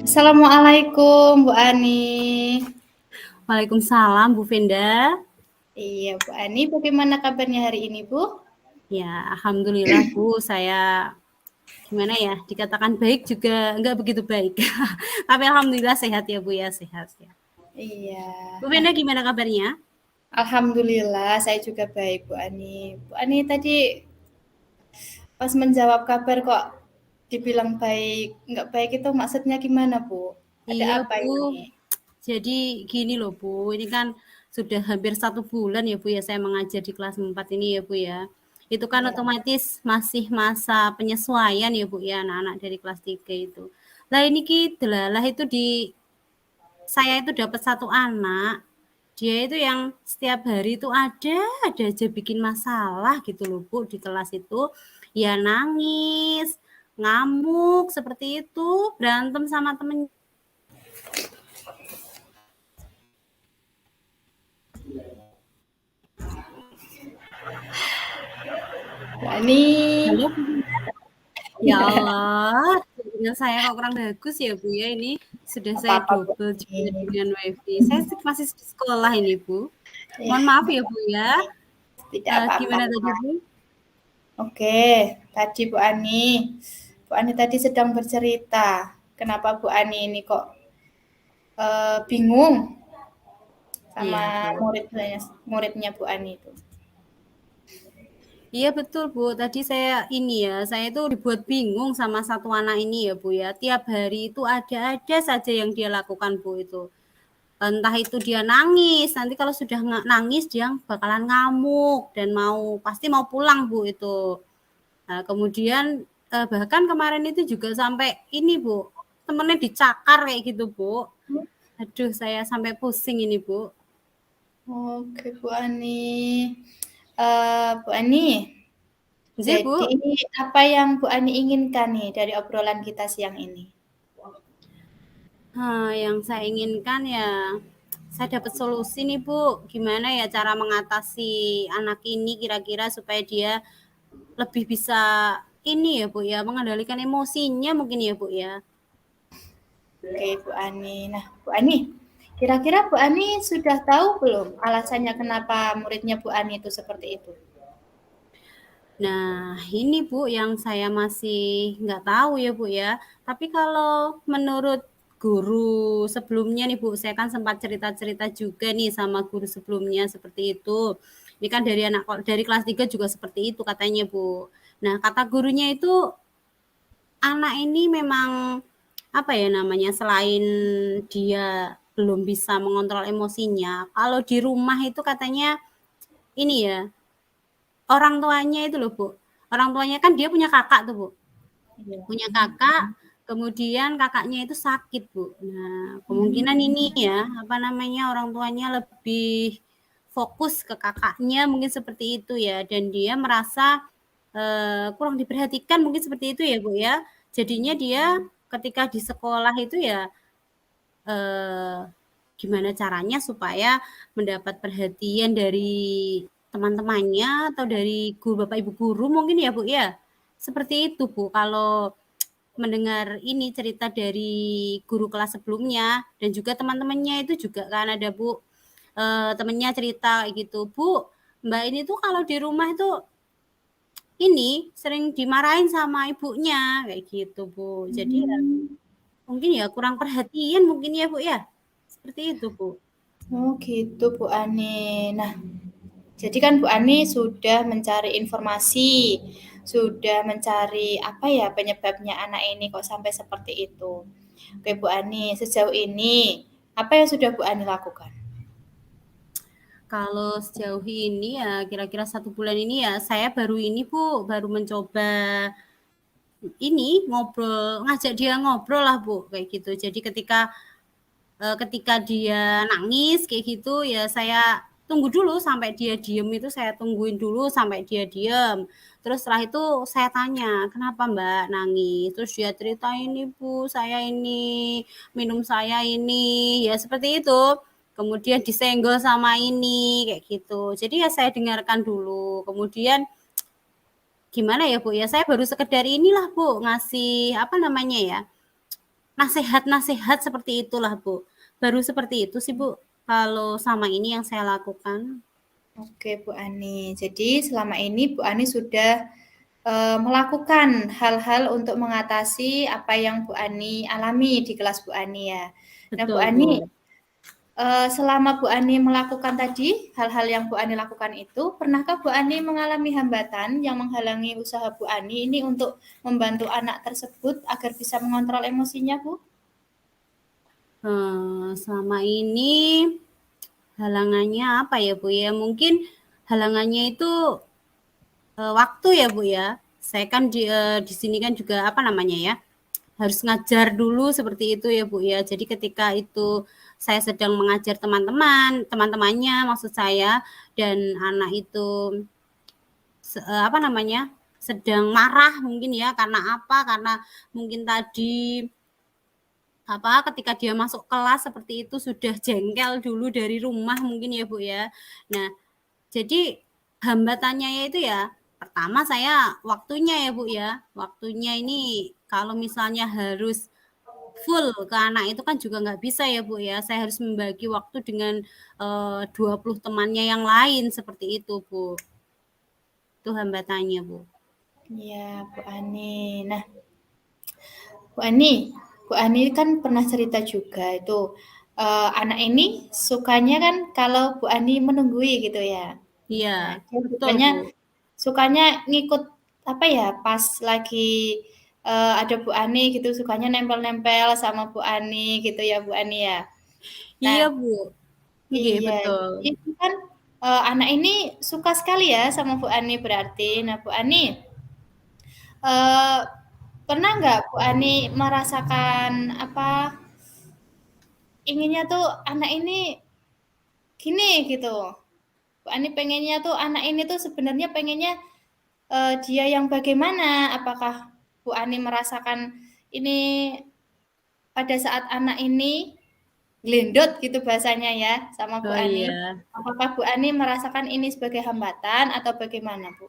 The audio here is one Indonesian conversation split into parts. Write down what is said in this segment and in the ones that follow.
Assalamualaikum Bu Ani. Waalaikumsalam Bu Venda. Iya Bu Ani, bagaimana kabarnya hari ini Bu? Ya, alhamdulillah Bu, saya gimana ya, dikatakan baik juga enggak begitu baik. Tapi alhamdulillah sehat ya Bu ya, sehat ya. Iya. Bu Nah, Venda gimana kabarnya? alhamdulillah saya juga baik Bu Ani. Bu Ani tadi pas menjawab kabar kok dibilang baik, nggak baik itu maksudnya gimana Bu? Iya Ada apa Bu, ini? jadi gini loh Bu, ini kan sudah hampir 1 bulan ya Bu ya saya mengajar di kelas 4 ini ya Bu ya. Itu kan Iya. otomatis masih masa penyesuaian ya Bu ya anak-anak dari kelas 3 itu. Lah ini delalah itu saya itu dapat satu anak, dia itu yang setiap hari itu ada aja bikin masalah gitu loh Bu di kelas itu. Ya nangis, ngamuk seperti itu, berantem sama temen. Bu Ani. Halo Bu. Ya Allah, jaringan saya kok kurang bagus ya Bu ya ini. Sudah saya Apa-apa Bu double juga Ani. dengan WiFi. Saya masih di sekolah ini Bu. Ya, Mohon maaf Bu ya Bu ya. Ani, tidak apa-apa. Gimana tadi Bu? Oke, tadi Bu Ani. Bu Ani tadi sedang bercerita. Kenapa Bu Ani ini kok bingung sama Iya Bu. muridnya Bu Ani itu? Iya betul Bu, tadi saya itu dibuat bingung sama satu anak ini ya Bu ya. Tiap hari itu ada saja yang dia lakukan Bu itu. Entah itu dia nangis, nanti kalau sudah nangis dia bakalan ngamuk dan pasti mau pulang Bu itu. Nah, kemudian bahkan kemarin itu juga sampai ini Bu, temennya dicakar kayak gitu Bu. Aduh saya sampai pusing ini Bu. Oke Bu Ani. Bu Ani, Nggih Bu. jadi apa yang Bu Ani inginkan nih dari obrolan kita siang ini? Yang saya inginkan ya, saya dapat solusi nih Bu, gimana ya cara mengatasi anak ini kira-kira supaya dia lebih bisa ini ya Bu ya, mengendalikan emosinya mungkin ya Bu ya. Oke Bu Ani. Nah Bu Ani, kira-kira Bu Ani sudah tahu belum alasannya kenapa muridnya Bu Ani itu seperti itu? Nah ini Bu yang saya masih nggak tahu ya Bu ya, tapi kalau menurut guru sebelumnya nih Bu, saya kan sempat cerita-cerita juga nih sama guru sebelumnya seperti itu. Ini kan dari kelas 3 juga seperti itu katanya Bu. Nah kata gurunya itu anak ini memang apa ya namanya, selain dia belum bisa mengontrol emosinya, kalau di rumah itu katanya ini ya, orang tuanya itu loh Bu, orang tuanya kan dia punya kakak tuh Bu, Iya. punya kakak, kemudian kakaknya itu sakit Bu. Nah kemungkinan ini ya, apa namanya, orang tuanya lebih fokus ke kakaknya mungkin seperti itu ya, dan dia merasa kurang diperhatikan mungkin seperti itu ya Bu ya. Jadinya dia ketika di sekolah itu ya eh, gimana caranya supaya mendapat perhatian dari teman-temannya atau dari Bapak Ibu guru mungkin ya Bu ya. Seperti itu Bu kalau mendengar ini cerita dari guru kelas sebelumnya dan juga teman-temannya itu juga kan ada Bu, temennya cerita kayak gitu, "Bu, Mbak ini tuh kalau di rumah itu ini sering dimarahin sama ibunya," kayak gitu Bu. Jadi ya Hmm. mungkin ya kurang perhatian mungkin ya Bu ya? Seperti itu Bu. Oh gitu Bu Ani. Nah, jadi kan Bu Ani sudah mencari informasi, sudah mencari apa ya penyebabnya anak ini kok sampai seperti itu. Oke Bu Ani, sejauh ini apa yang sudah Bu Ani lakukan? Kalau sejauh ini ya kira-kira 1 bulan ini ya saya baru ini Bu, baru mencoba ini ngajak dia ngobrol lah Bu, kayak gitu. Jadi ketika dia nangis kayak gitu ya saya tunggu dulu sampai dia diem, itu saya tungguin dulu sampai dia diem. Terus setelah itu saya tanya, "Kenapa Mbak nangis?" Terus dia cerita, "Ini Bu, saya ini, minum saya ini." Ya seperti itu. Kemudian disenggol sama ini, kayak gitu. Jadi ya saya dengarkan dulu. Kemudian gimana ya Bu ya, saya baru sekedar inilah Bu, ngasih apa namanya ya, nasehat-nasehat seperti itulah, Bu. Baru seperti itu sih, Bu, kalau sama ini yang saya lakukan. Oke, Bu Ani. Jadi selama ini Bu Ani sudah melakukan hal-hal untuk mengatasi apa yang Bu Ani alami di kelas Bu Ani ya. Nah, Bu Betul, Ani, Bu. selama Bu Ani melakukan tadi hal-hal yang Bu Ani lakukan itu, pernahkah Bu Ani mengalami hambatan yang menghalangi usaha Bu Ani ini untuk membantu anak tersebut agar bisa mengontrol emosinya, Bu? Selama ini halangannya apa ya, Bu, ya? Mungkin halangannya itu waktu ya, Bu, ya. Saya kan di sini kan juga apa namanya ya, harus ngajar dulu seperti itu ya, Bu, ya. Jadi ketika itu saya sedang mengajar teman-temannya maksud saya, dan anak itu apa namanya, sedang marah mungkin ya, karena apa? Karena mungkin tadi apa ketika dia masuk kelas seperti itu sudah jengkel dulu dari rumah mungkin ya, Bu, ya. Nah, jadi hambatannya itu ya pertama saya waktunya ya, Bu, ya. Waktunya ini kalau misalnya harus full ke anak itu kan juga nggak bisa ya, Bu, ya. Saya harus membagi waktu dengan 20 temannya yang lain seperti itu, Bu. Itu hambatannya, Bu. Iya, Bu Ani. Nah, Bu Ani kan pernah cerita juga itu anak ini sukanya kan kalau Bu Ani menunggui gitu ya. Iya, Nah, dia betul, sukanya Bu. sukanya ngikut apa ya pas lagi ada Bu Ani gitu sukanya nempel-nempel sama Bu Ani gitu ya Bu Ani ya. Nah, Iya, Bu. Nggih, iya, betul. jadi itu kan anak ini suka sekali ya sama Bu Ani berarti. Nah, Bu Ani pernah nggak Bu Ani merasakan apa inginnya tuh anak ini gini gitu. Bu Ani pengennya tuh anak ini tuh sebenarnya pengennya dia yang bagaimana? Apakah Bu Ani merasakan ini pada saat anak ini glendot gitu bahasanya ya sama Bu Oh, Ani? iya. Apakah Bu Ani merasakan ini sebagai hambatan atau bagaimana, Bu?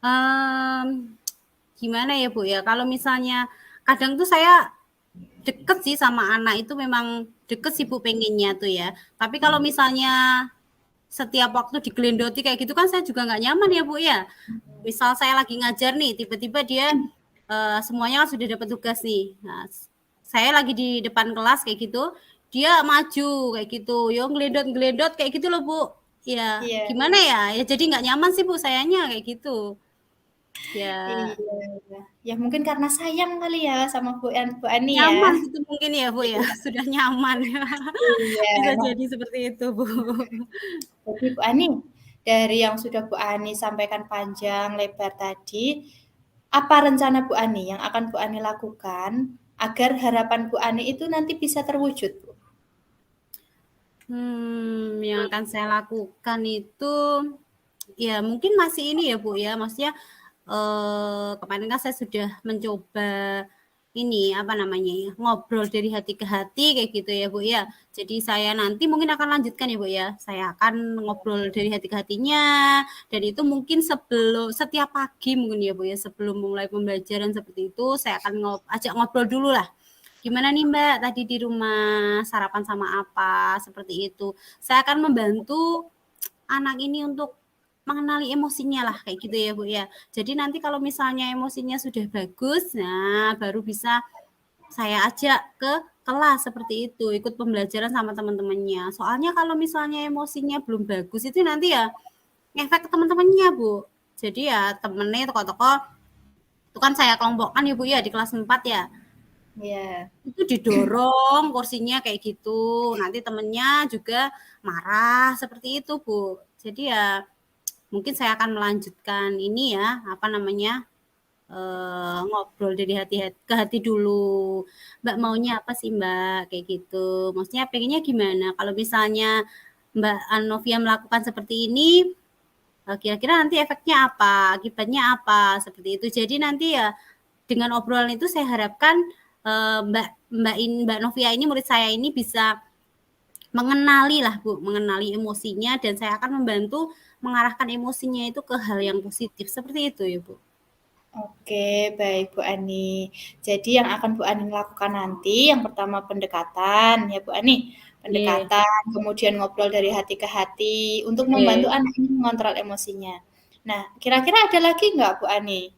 Mmm, Gimana ya, Bu, ya, kalau misalnya kadang tuh saya deket sih sama anak itu memang deket sih, Bu, pengennya tuh ya. Tapi kalau misalnya setiap waktu digelendoti kayak gitu kan saya juga nggak nyaman ya, Bu, ya. Misal saya lagi ngajar nih, tiba-tiba dia, semuanya kan sudah dapat tugas nih. Nah, saya lagi di depan kelas kayak gitu, dia maju kayak gitu, yo ngelendot-ngelendot kayak gitu loh, Bu. Ya, Iya, gimana ya, ya jadi nggak nyaman sih, Bu, sayanya kayak gitu. Ya, iya. Ya mungkin karena sayang kali ya sama Bu Ani ya. nyaman itu mungkin ya, Bu, ya, sudah nyaman. Iya. Bisa Nah, jadi seperti itu, Bu. jadi Bu Ani, dari yang sudah Bu Ani sampaikan panjang lebar tadi, apa rencana Bu Ani yang akan Bu Ani lakukan agar harapan Bu Ani itu nanti bisa terwujud, Bu? Yang akan saya lakukan itu, ya mungkin masih ini ya, Bu, ya, maksudnya, kemarin kan saya sudah mencoba ini, apa namanya ya, ngobrol dari hati ke hati kayak gitu ya, Bu, ya. Jadi saya nanti mungkin akan lanjutkan ya, Bu, ya. Saya akan ngobrol dari hati ke hatinya, dan itu mungkin setiap pagi mungkin ya, Bu, ya, sebelum mulai pembelajaran seperti itu, saya akan ajak ngobrol dulu lah. Gimana nih Mbak tadi di rumah sarapan sama apa seperti itu. Saya akan membantu anak ini untuk mengenali emosinya lah kayak gitu ya Bu ya. Jadi nanti kalau misalnya emosinya sudah bagus, nah baru bisa saya ajak ke kelas seperti itu, ikut pembelajaran sama teman-temannya. Soalnya kalau misalnya emosinya belum bagus itu nanti ya ngefek ke teman-temannya Bu. Jadi ya temennya toko-toko itu kan saya kelompokkan ya Bu ya di kelas 4 ya. Iya. Itu didorong kursinya kayak gitu, nanti temennya juga marah, seperti itu, Bu. Jadi ya mungkin saya akan melanjutkan ini ya, apa namanya, ngobrol dari ke hati dulu. Mbak maunya apa sih, Mbak? Kayak gitu. Maksudnya pengennya gimana? Kalau misalnya Mbak Anovia melakukan seperti ini, kira-kira nanti efeknya apa? Akibatnya apa? Seperti itu. Jadi nanti ya dengan obrolan itu saya harapkan Mbak Novia ini murid saya ini bisa mengenali lah Bu, mengenali emosinya dan saya akan membantu mengarahkan emosinya itu ke hal yang positif seperti itu ya Bu. Oke, baik Bu Ani. Jadi yang akan Bu Ani lakukan nanti, yang pertama pendekatan ya Bu Ani, Iya, pendekatan, kemudian ngobrol dari hati ke hati untuk membantu iya. anak ini mengontrol emosinya. Nah, kira-kira ada lagi nggak Bu Ani?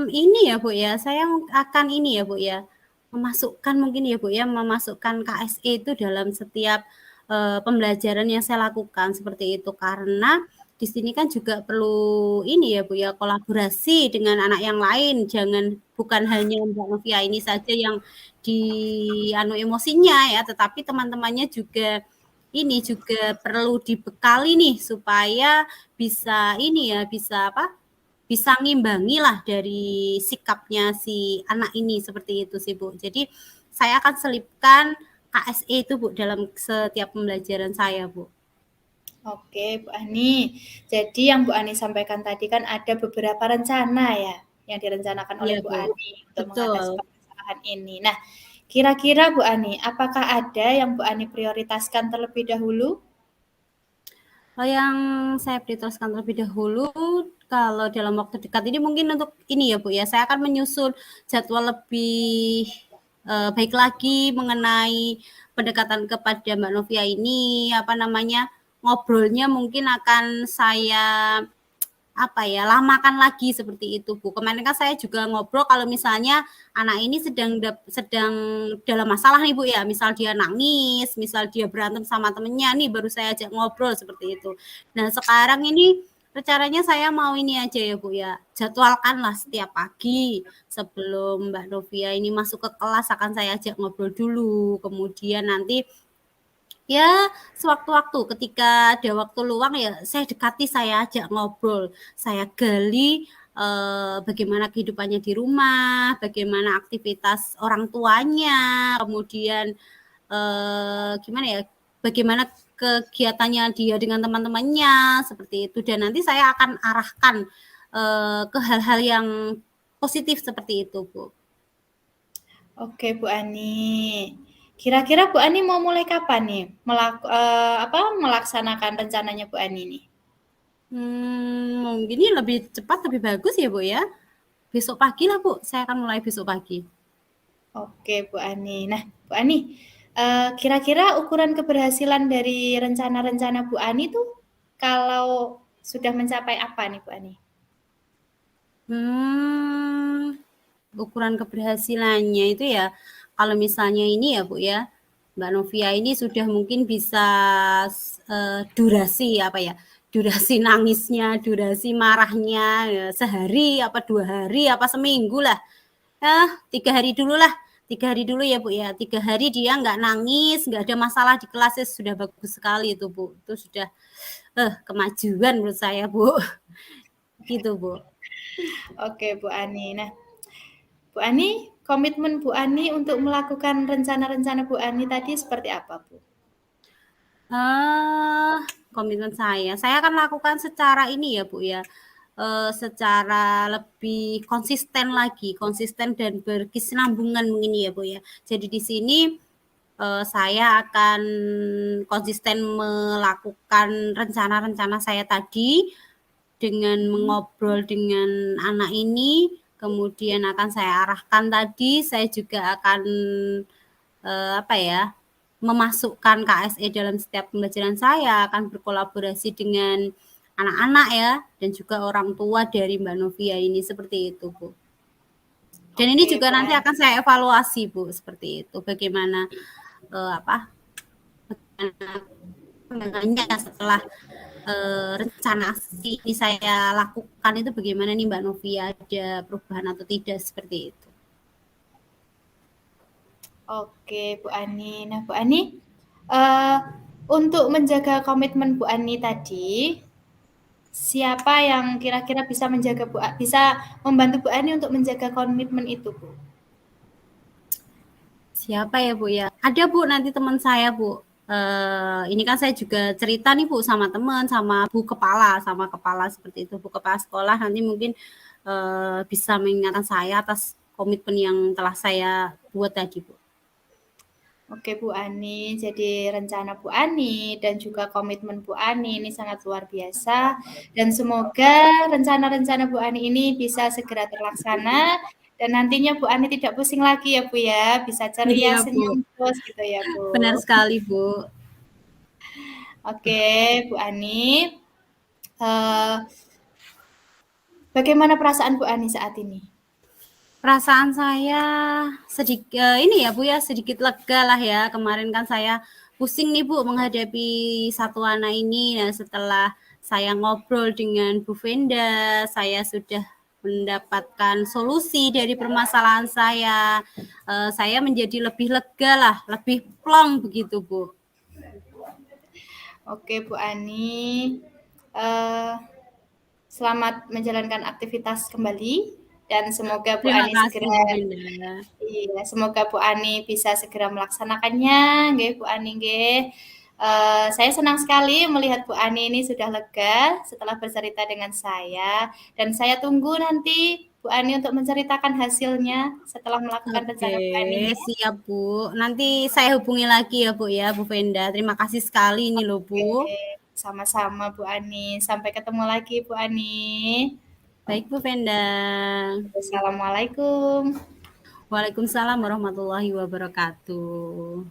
Ini ya Bu ya, saya akan ini ya Bu ya, memasukkan mungkin ya Bu ya, memasukkan KSE itu dalam setiap, pembelajaran yang saya lakukan, seperti itu. Karena di sini kan juga perlu ini ya Bu ya, kolaborasi dengan anak yang lain, bukan hanya Mbak Novia ini saja yang emosinya ya, tetapi teman-temannya juga juga perlu dibekali nih supaya bisa ini ya, bisa apa, bisa ngimbangi lah dari sikapnya si anak ini, seperti itu sih Bu. Jadi saya akan selipkan KSE itu Bu dalam setiap pembelajaran saya Bu. Oke, Bu Ani. Jadi yang Bu Ani sampaikan tadi kan ada beberapa rencana ya yang direncanakan oleh Iya Bu Bu, Ani untuk betul. mengatasi permasalahan ini. Nah, kira-kira Bu Ani, apakah ada yang Bu Ani prioritaskan terlebih dahulu? Yang saya prioritaskan terlebih dahulu, kalau dalam waktu dekat ini mungkin untuk ini ya Bu ya, saya akan menyusun jadwal lebih baik lagi mengenai pendekatan kepada Mbak Novia ini, apa namanya, ngobrolnya mungkin akan saya lamakan lagi seperti itu Bu. Kemarin kan saya juga ngobrol kalau misalnya anak ini sedang dalam masalah nih Bu ya, misal dia nangis, misal dia berantem sama temennya nih, baru saya ajak ngobrol seperti itu. Nah sekarang ini rencananya saya mau ini aja ya Bu ya, jadwalkanlah setiap pagi sebelum Mbak Novia ini masuk ke kelas akan saya ajak ngobrol dulu, kemudian nanti ya sewaktu-waktu ketika ada waktu luang ya saya dekati, saya ajak ngobrol, saya gali bagaimana kehidupannya di rumah, bagaimana aktivitas orang tuanya, kemudian gimana ya, bagaimana kegiatannya dia dengan teman-temannya, seperti itu. Dan nanti saya akan arahkan ke hal-hal yang positif seperti itu Bu. Oke, Bu Ani. Kira-kira Bu Ani mau mulai kapan nih melaksanakan rencananya Bu Ani nih? Mungkin ini lebih cepat lebih bagus ya Bu ya. Besok pagi lah Bu, saya akan mulai besok pagi. Oke, Bu Ani. Nah, Bu Ani, kira-kira ukuran keberhasilan dari rencana-rencana Bu Ani tuh kalau sudah mencapai apa nih Bu Ani? Ukuran keberhasilannya itu ya, kalau misalnya ini ya Bu ya, Mbak Novia ini sudah mungkin bisa durasi apa ya, durasi nangisnya, durasi marahnya ya, sehari apa 2 hari apa seminggu lah, 3 hari dulu lah, 3 hari dulu ya Bu ya, 3 hari dia nggak nangis, nggak ada masalah di kelas ya sudah bagus sekali itu Bu, itu sudah kemajuan menurut saya Bu. Gitu Bu. Oke, Bu Ani. Nah, Bu Ani, komitmen Bu Ani untuk melakukan rencana-rencana Bu Ani tadi seperti apa, Bu? Ah, komitmen saya akan lakukan secara ini ya Bu ya, secara lebih konsisten lagi, konsisten dan berkesinambungan ini ya Bu ya. Jadi di sini saya akan konsisten melakukan rencana-rencana saya tadi dengan mengobrol dengan anak ini, kemudian akan saya arahkan tadi, saya juga akan apa ya, memasukkan KSE dalam setiap pembelajaran saya, akan berkolaborasi dengan anak-anak ya, dan juga orang tua dari Mbak Novia ini, seperti itu Bu. Dan ini Oke, juga Bu nanti Ani. akan saya evaluasi Bu, seperti itu, bagaimana apa perkembangannya setelah rencana ini saya lakukan itu, bagaimana nih Mbak Novia, ada perubahan atau tidak seperti itu. Oke, Bu Ani. Nah, Bu Ani, eh, untuk menjaga komitmen Bu Ani tadi, siapa yang kira-kira bisa membantu Bu Ani untuk menjaga komitmen itu, Bu? Siapa ya Bu ya? Ada Bu, nanti teman saya Bu. Ini kan saya juga cerita nih Bu sama teman, sama Bu Kepala, sama kepala seperti itu, Bu Kepala sekolah nanti mungkin bisa mengingatkan saya atas komitmen yang telah saya buat tadi Bu. Oke Bu Ani, jadi rencana Bu Ani dan juga komitmen Bu Ani ini sangat luar biasa dan semoga rencana-rencana Bu Ani ini bisa segera terlaksana dan nantinya Bu Ani tidak pusing lagi ya Bu ya, bisa ceria, Iya, senyum Bu. terus gitu ya Bu. Benar sekali, Bu. Oke Bu Ani, eh, bagaimana perasaan Bu Ani saat ini? Perasaan saya ini ya, Bu ya, sedikit lega lah ya. Kemarin kan saya pusing nih, Bu, menghadapi satu anak ini. Nah, setelah saya ngobrol dengan Bu Venda, saya sudah mendapatkan solusi dari permasalahan saya. Saya menjadi lebih lega lah, lebih plong begitu, Bu. Oke Bu Ani, eh, selamat menjalankan aktivitas kembali dan semoga Bu Terima Ani kasih, segera Bu Venda. iya, semoga Bu Ani bisa segera melaksanakannya, nggih Bu Ani nggih. Saya senang sekali melihat Bu Ani ini sudah lega setelah bercerita dengan saya dan saya tunggu nanti Bu Ani untuk menceritakan hasilnya setelah melakukan Oke, rencana Bu Ani ya. siap Bu. Nanti saya hubungi lagi ya Bu Venda. Terima kasih sekali ini loh Oke, Bu. sama-sama Bu Ani. Sampai ketemu lagi Bu Ani. Baik Bu Venda. Assalamualaikum. Waalaikumsalam warahmatullahi wabarakatuh.